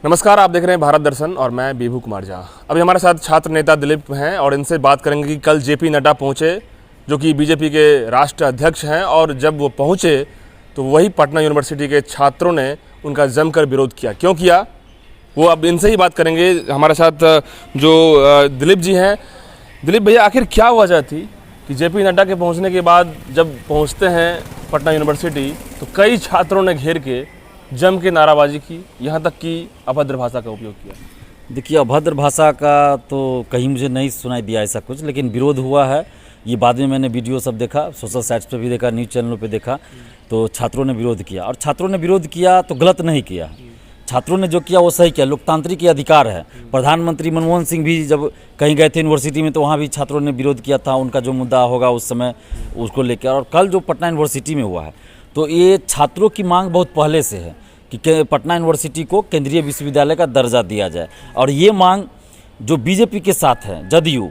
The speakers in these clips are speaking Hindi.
नमस्कार, आप देख रहे हैं भारत दर्शन और मैं बीभू कुमार झा। अभी हमारे साथ छात्र नेता दिलीप हैं और इनसे बात करेंगे कि कल जेपी नड्डा पहुंचे, जो कि बीजेपी के राष्ट्रीय अध्यक्ष हैं, और जब वो पहुंचे तो वही पटना यूनिवर्सिटी के छात्रों ने उनका जमकर विरोध किया। क्यों किया, वो अब इनसे ही बात करेंगे। हमारे साथ जो दिलीप जी हैं। दिलीप भैया, आखिर क्या वजह थी कि जेपी नड्डा के पहुँचने के बाद जब पहुँचते हैं पटना यूनिवर्सिटी तो कई छात्रों ने घेर के जम के नाराबाजी की, यहाँ तक कि अभद्र भाषा का उपयोग किया? देखिए, अभद्र भाषा का तो कहीं मुझे नहीं सुनाई दिया ऐसा कुछ, लेकिन विरोध हुआ है। ये बाद में मैंने वीडियो सब देखा, सोशल साइट्स पे भी देखा, न्यूज़ चैनलों पे देखा, तो छात्रों ने विरोध किया। और छात्रों ने विरोध किया तो गलत नहीं किया, छात्रों ने जो किया वो सही किया। लोकतांत्रिक ये अधिकार है। प्रधानमंत्री मनमोहन सिंह भी जब कहीं गए थे यूनिवर्सिटी में तो वहाँ भी छात्रों ने विरोध किया था, उनका जो मुद्दा होगा उस समय उसको लेकर। और कल जो पटना यूनिवर्सिटी में हुआ है तो ये छात्रों की मांग बहुत पहले से है कि पटना यूनिवर्सिटी को केंद्रीय विश्वविद्यालय का दर्जा दिया जाए। और ये मांग जो बीजेपी के साथ है, जदयू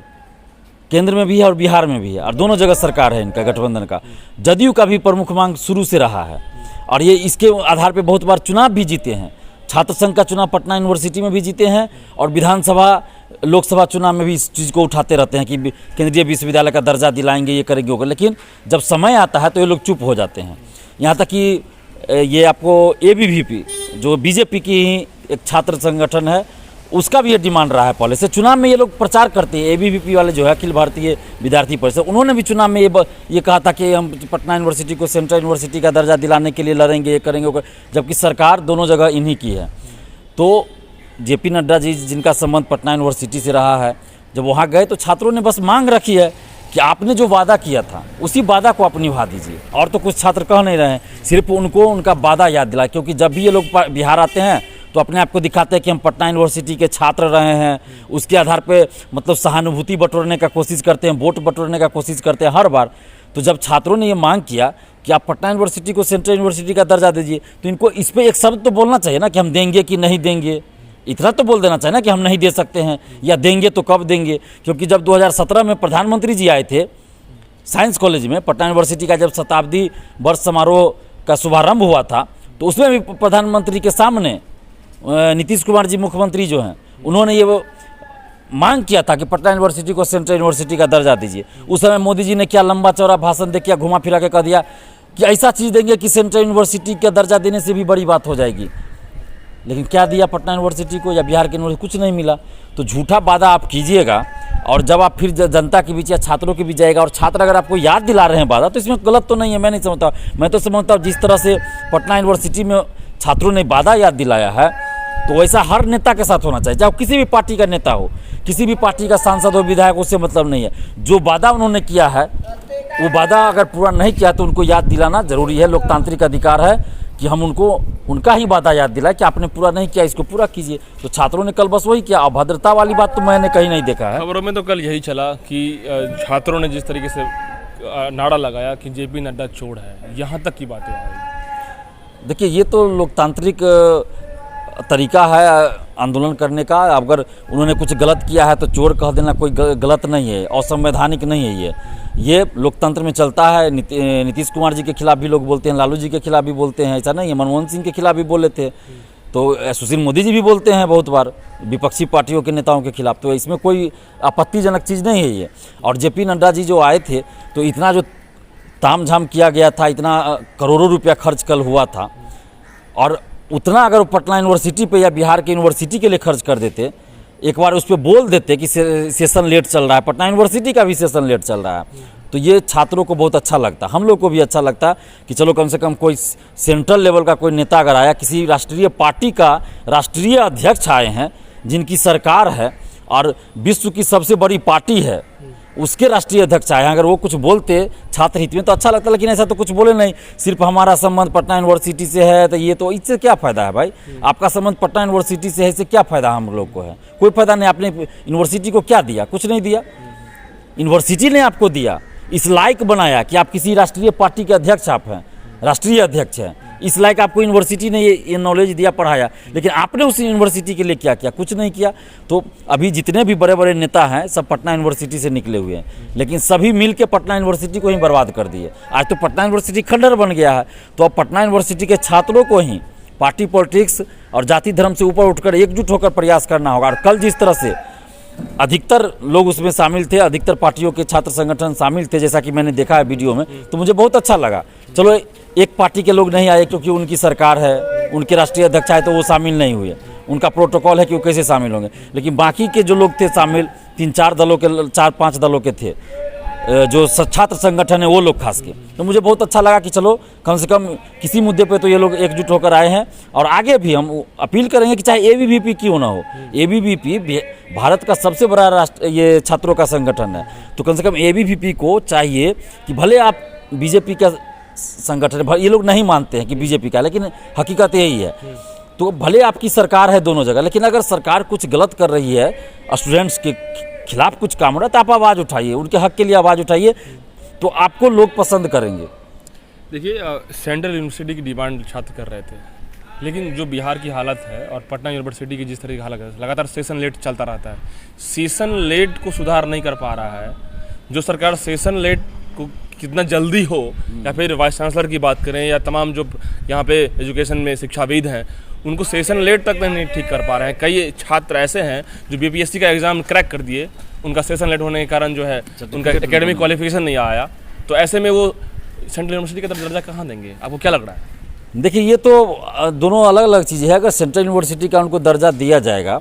केंद्र में भी है और बिहार में भी है, और दोनों जगह सरकार है इनका गठबंधन का। जदयू का भी प्रमुख मांग शुरू से रहा है और ये इसके आधार पर बहुत बार चुनाव भी जीते हैं। छात्र संघ का चुनाव पटना यूनिवर्सिटी में भी जीते हैं और विधानसभा लोकसभा चुनाव में भी इस चीज़ को उठाते रहते हैं कि केंद्रीय विश्वविद्यालय का दर्जा दिलाएंगे, ये करेंगे, होगा। लेकिन जब समय आता है तो ये लोग चुप हो जाते हैं। यहाँ तक कि ये आपको ABVP जो बीजेपी की ही एक छात्र संगठन है, उसका भी ये डिमांड रहा है पहले से। चुनाव में ये लोग प्रचार करते हैं, ABVP वाले जो है अखिल भारतीय विद्यार्थी परिषद, उन्होंने भी चुनाव में ये कहा था कि हम पटना यूनिवर्सिटी को सेंट्रल यूनिवर्सिटी का दर्जा दिलाने के लिए लड़ेंगे, ये करेंगे, जबकि सरकार दोनों जगह इन्हीं की है। तो जेपी नड्डा जी, जिनका संबंध पटना यूनिवर्सिटी से रहा है, जब वहाँ गए तो छात्रों ने बस मांग रखी है कि आपने जो वादा किया था उसी वादा को आप निभा दीजिए। और तो कुछ छात्र कह नहीं रहे हैं, सिर्फ उनको उनका वादा याद दिला। क्योंकि जब भी ये लोग बिहार आते हैं तो अपने आप को दिखाते हैं कि हम पटना यूनिवर्सिटी के छात्र रहे हैं, उसके आधार पे मतलब सहानुभूति बटोरने का कोशिश करते हैं, वोट बटोरने का कोशिश करते हैं हर बार। तो जब छात्रों ने ये मांग किया कि आप पटना यूनिवर्सिटी को सेंट्रल यूनिवर्सिटी का दर्जा दीजिए, तो इनको इस पर एक शब्द तो बोलना चाहिए ना कि हम देंगे कि नहीं देंगे। इतना तो बोल देना चाहिए ना कि हम नहीं दे सकते हैं, या देंगे तो कब देंगे। क्योंकि जब 2017 में प्रधानमंत्री जी आए थे साइंस कॉलेज में, पटना यूनिवर्सिटी का जब शताब्दी वर्ष समारोह का शुभारंभ हुआ था, तो उसमें भी प्रधानमंत्री के सामने नीतीश कुमार जी मुख्यमंत्री जो हैं, उन्होंने ये मांग किया था कि पटना यूनिवर्सिटी को सेंट्रल यूनिवर्सिटी का दर्जा दीजिए। उस समय मोदी जी ने क्या लंबा चौड़ा भाषण दे किया, घुमा फिरा के कह दिया कि ऐसा चीज़ देंगे कि सेंट्रल यूनिवर्सिटी का दर्जा देने से भी बड़ी बात हो जाएगी। लेकिन क्या दिया पटना यूनिवर्सिटी को या बिहार के यूनिवर्सिटी? कुछ नहीं मिला। तो झूठा वादा आप कीजिएगा और जब आप फिर जनता के बीच या छात्रों के बीच जाएगा और छात्र अगर आपको याद दिला रहे हैं वादा, तो इसमें गलत तो नहीं है। मैं नहीं समझता। मैं तो समझता हूँ जिस तरह से पटना यूनिवर्सिटी में छात्रों ने वादा याद दिलाया है, तो वैसा हर नेता के साथ होना चाहिए, चाहे किसी भी पार्टी का नेता हो, किसी भी पार्टी का सांसद हो, विधायक, उससे मतलब नहीं है। जो वादा उन्होंने किया है वो वादा अगर पूरा नहीं किया तो उनको याद दिलाना जरूरी है। लोकतांत्रिक अधिकार है कि हम उनको उनका ही वादा याद दिलाए कि आपने पूरा नहीं किया, इसको पूरा कीजिए। तो छात्रों ने कल बस वही किया। अभद्रता वाली बात तो मैंने कहीं नहीं देखा है। खबरों में तो कल यही चला कि छात्रों ने जिस तरीके से नारा लगाया कि जेपी नड्डा चोर है, यहाँ तक की बातें आई। देखिए, ये तो लोकतांत्रिक तरीका है आंदोलन करने का। अगर उन्होंने कुछ गलत किया है तो चोर कह देना कोई गलत नहीं है, असंवैधानिक नहीं है। ये लोकतंत्र में चलता है। नीतीश कुमार जी के खिलाफ भी लोग बोलते हैं, लालू जी के खिलाफ भी बोलते हैं, ऐसा नहीं है। मनमोहन सिंह के खिलाफ भी बोले थे, तो सुशील मोदी जी भी बोलते हैं बहुत बार विपक्षी पार्टियों के नेताओं के खिलाफ। तो इसमें कोई आपत्तिजनक चीज़ नहीं है ये। और जेपी नड्डा जी जो आए थे तो इतना जो तामझाम किया गया था, इतना करोड़ों रुपया खर्च कल हुआ था, और उतना अगर वो पटना यूनिवर्सिटी पे या बिहार के यूनिवर्सिटी के लिए खर्च कर देते, एक बार उस पर बोल देते कि सेशन लेट चल रहा है, पटना यूनिवर्सिटी का भी सेशन लेट चल रहा है, तो ये छात्रों को बहुत अच्छा लगता, हम लोग को भी अच्छा लगता कि चलो कम से कम कोई सेंट्रल लेवल का कोई नेता अगर आया, किसी राष्ट्रीय पार्टी का राष्ट्रीय अध्यक्ष आए हैं जिनकी सरकार है और विश्व की सबसे बड़ी पार्टी है, उसके राष्ट्रीय अध्यक्ष आए हैं, अगर वो कुछ बोलते छात्र हित में तो अच्छा लगता। लेकिन ऐसा तो कुछ बोले नहीं, सिर्फ हमारा संबंध पटना यूनिवर्सिटी से है, तो ये तो इससे क्या फ़ायदा है भाई? आपका संबंध पटना यूनिवर्सिटी से है, इससे क्या फ़ायदा हम लोग को है? कोई फ़ायदा नहीं। आपने यूनिवर्सिटी को क्या दिया? कुछ नहीं दिया। यूनिवर्सिटी ने आपको दिया, इस लायक बनाया कि आप किसी राष्ट्रीय पार्टी के अध्यक्ष आप हैं, राष्ट्रीय अध्यक्ष हैं, इस लायक आपको यूनिवर्सिटी ने ये नॉलेज दिया, पढ़ाया। लेकिन आपने उस यूनिवर्सिटी के लिए क्या किया? कुछ नहीं किया। तो अभी जितने भी बड़े बड़े नेता हैं सब पटना यूनिवर्सिटी से निकले हुए हैं, लेकिन सभी मिल के पटना यूनिवर्सिटी को ही बर्बाद कर दिए। आज तो पटना यूनिवर्सिटी खंडहर बन गया है। तो अब पटना यूनिवर्सिटी के छात्रों को ही पार्टी पॉलिटिक्स और जाति धर्म से ऊपर उठकर एकजुट होकर प्रयास करना होगा। और कल जिस तरह से अधिकतर लोग उसमें शामिल थे, अधिकतर पार्टियों के छात्र संगठन शामिल थे, जैसा कि मैंने देखा है वीडियो में, तो मुझे बहुत अच्छा लगा। चलो एक पार्टी के लोग नहीं आए क्योंकि उनकी सरकार है, उनके राष्ट्रीय अध्यक्ष आए तो वो शामिल नहीं हुए, उनका प्रोटोकॉल है कि वो कैसे शामिल होंगे। लेकिन बाकी के जो लोग थे शामिल, 4-5 दलों के थे, जो छात्र संगठन है वो लोग खास के, तो मुझे बहुत अच्छा लगा कि चलो कम से कम किसी मुद्दे पे तो ये लोग एकजुट होकर आए हैं। और आगे भी हम अपील करेंगे कि चाहे एबीवीपी क्यों ना हो, एबीवीपी भारत का सबसे बड़ा राष्ट्र ये छात्रों का संगठन है, तो कम से कम एबीवीपी को चाहिए कि भले आप बीजेपी का संगठन, ये लोग नहीं मानते हैं कि बीजेपी का, लेकिन हकीकत यही है, तो भले आपकी सरकार है दोनों जगह, लेकिन अगर सरकार कुछ गलत कर रही है, स्टूडेंट्स के खिलाफ कुछ काम हो रहा है, तो आप आवाज़ उठाइए, उनके हक के लिए आवाज़ उठाइए, तो आपको लोग पसंद करेंगे। देखिए, सेंट्रल यूनिवर्सिटी की डिमांड छात्र कर रहे थे, लेकिन जो बिहार की हालत है और पटना यूनिवर्सिटी की जिस तरह की हालत है, लगातार सेशन लेट चलता रहता है, सेशन लेट को सुधार नहीं कर पा रहा है। जो सरकार सेशन लेट को कितना जल्दी हो, या फिर वाइस चांसलर की बात करें या तमाम जो यहाँ पे एजुकेशन में शिक्षाविद हैं, उनको सेशन लेट तक नहीं ठीक कर पा रहे हैं। कई छात्र ऐसे हैं जो बीपीएससी का एग्ज़ाम क्रैक कर दिए, उनका सेशन लेट होने के कारण जो है उनका एकेडमिक क्वालिफिकेशन नहीं आया, तो ऐसे में वो सेंट्रल यूनिवर्सिटी का दर्जा कहाँ देंगे? आपको क्या लग रहा है? देखिए, ये तो दोनों अलग अलग चीज़ें हैं। अगर सेंट्रल यूनिवर्सिटी का उनको दर्जा दिया जाएगा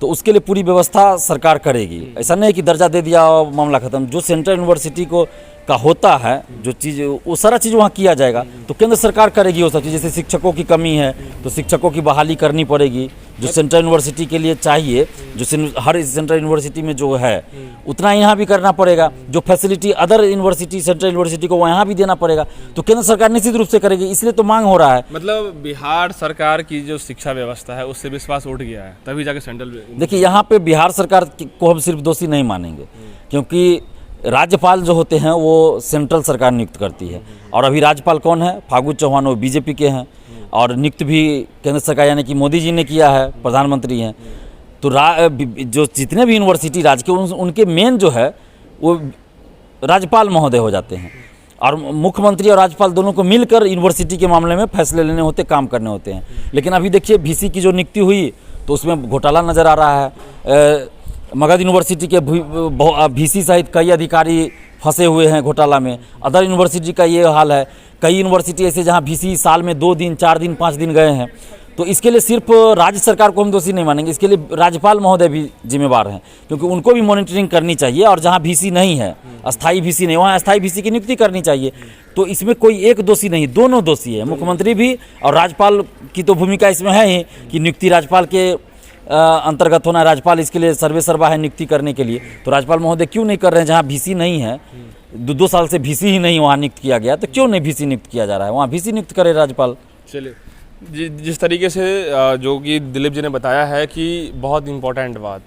तो उसके लिए पूरी व्यवस्था सरकार करेगी। ऐसा नहीं है कि दर्जा दे दिया और मामला खत्म। जो सेंट्रल यूनिवर्सिटी को का होता है, जो चीज़, वो सारा चीज़ वहाँ किया जाएगा, तो केंद्र सरकार करेगी वो सब चीज़। जैसे शिक्षकों की कमी है तो शिक्षकों की बहाली करनी पड़ेगी, जो सेंट्रल यूनिवर्सिटी के लिए चाहिए, जो हर सेंट्रल यूनिवर्सिटी में जो है उतना यहाँ भी करना पड़ेगा। जो facility other university central university को यहाँ भी देना पड़ेगा, तो केंद्र सरकार निश्चित रूप से करेगी। इसलिए तो मांग हो रहा है। मतलब बिहार सरकार की जो शिक्षा व्यवस्था है उससे विश्वास उठ गया है, तभी जाके सेंट्रल। देखिए, यहाँ पे बिहार सरकार को हम सिर्फ दोषी नहीं मानेंगे, क्योंकि राज्यपाल जो होते हैं वो सेंट्रल सरकार नियुक्त करती है, और अभी राज्यपाल कौन है? फागू चौहान, वो बीजेपी के हैं, और नियुक्त भी केंद्र सरकार यानी कि मोदी जी ने किया है, प्रधानमंत्री हैं। तो जो जितने भी यूनिवर्सिटी राज्य के, उनके मेन जो है वो राज्यपाल महोदय हो जाते हैं, और मुख्यमंत्री और राज्यपाल दोनों को मिलकर यूनिवर्सिटी के मामले में फैसले लेने होते, काम करने होते हैं। लेकिन अभी देखिए, VC की जो नियुक्ति हुई तो उसमें घोटाला नज़र आ रहा है। मगध यूनिवर्सिटी के VC सहित कई अधिकारी फंसे हुए हैं घोटाला में। अदर यूनिवर्सिटी का ये हाल है। कई यूनिवर्सिटी ऐसे जहां VC साल में 2 दिन, 4 दिन, 5 दिन गए हैं। तो इसके लिए सिर्फ राज्य सरकार को हम दोषी नहीं मानेंगे, इसके लिए राज्यपाल महोदय भी जिम्मेवार हैं, क्योंकि उनको भी मॉनिटरिंग करनी चाहिए। और जहां VC नहीं है, अस्थायी VC नहीं, वहाँ अस्थायी VC की नियुक्ति करनी चाहिए। तो इसमें कोई एक दोषी नहीं, दोनों दोषी है, मुख्यमंत्री भी और राज्यपाल की तो भूमिका इसमें है ही कि नियुक्ति राज्यपाल के अंतर्गत होना। राज्यपाल इसके लिए सर्वे सर्वा है नियुक्ति करने के लिए, तो राज्यपाल महोदय क्यों नहीं कर रहे हैं? जहाँ VC नहीं है, 2 साल से VC ही नहीं वहाँ नियुक्त किया गया, तो क्यों नहीं VC नियुक्त किया जा रहा है? वहाँ VC नियुक्त करे राज्यपाल। चलिए, जिस तरीके से जो कि दिलीप जी ने बताया है कि बहुत इम्पोर्टेंट बात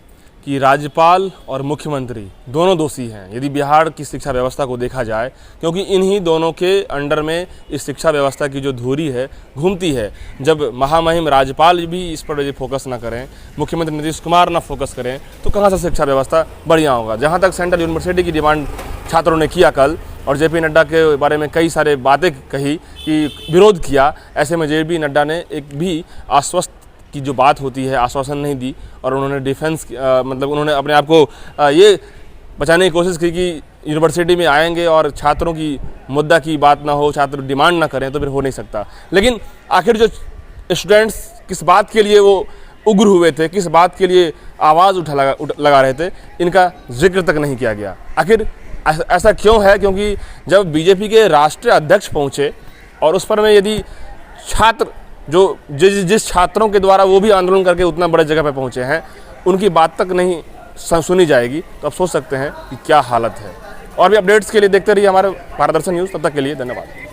कि राज्यपाल और मुख्यमंत्री दोनों दोषी हैं यदि बिहार की शिक्षा व्यवस्था को देखा जाए, क्योंकि इन्हीं दोनों के अंडर में इस शिक्षा व्यवस्था की जो धुरी है घूमती है। जब महामहिम राज्यपाल भी इस पर यदि फोकस ना करें, मुख्यमंत्री नीतीश कुमार ना फोकस करें, तो कहाँ से शिक्षा व्यवस्था बढ़िया होगा। जहाँ तक सेंट्रल यूनिवर्सिटी की डिमांड छात्रों ने किया कल, और JP नड्डा के बारे में कई सारे बातें कही कि विरोध किया, ऐसे में JP नड्डा ने एक भी आश्वस्त की जो बात होती है आश्वासन नहीं दी, और उन्होंने डिफेंस मतलब उन्होंने अपने आप को ये बचाने की कोशिश की कि यूनिवर्सिटी में आएंगे और छात्रों की मुद्दा की बात ना हो, छात्र डिमांड ना करें, तो फिर हो नहीं सकता। लेकिन आखिर जो स्टूडेंट्स किस बात के लिए वो उग्र हुए थे, किस बात के लिए आवाज़ लगा रहे थे, इनका जिक्र तक नहीं किया गया। आखिर ऐसा क्यों है? क्योंकि जब बीजेपी के राष्ट्रीय अध्यक्ष पहुँचे और उस पर में यदि छात्र जो जिस छात्रों के द्वारा वो भी आंदोलन करके उतना बड़े जगह पर पहुँचे हैं, उनकी बात तक नहीं सुनी जाएगी, तो आप सोच सकते हैं कि क्या हालत है। और भी अपडेट्स के लिए देखते रहिए हमारे पारदर्शन न्यूज़। तब तक के लिए धन्यवाद।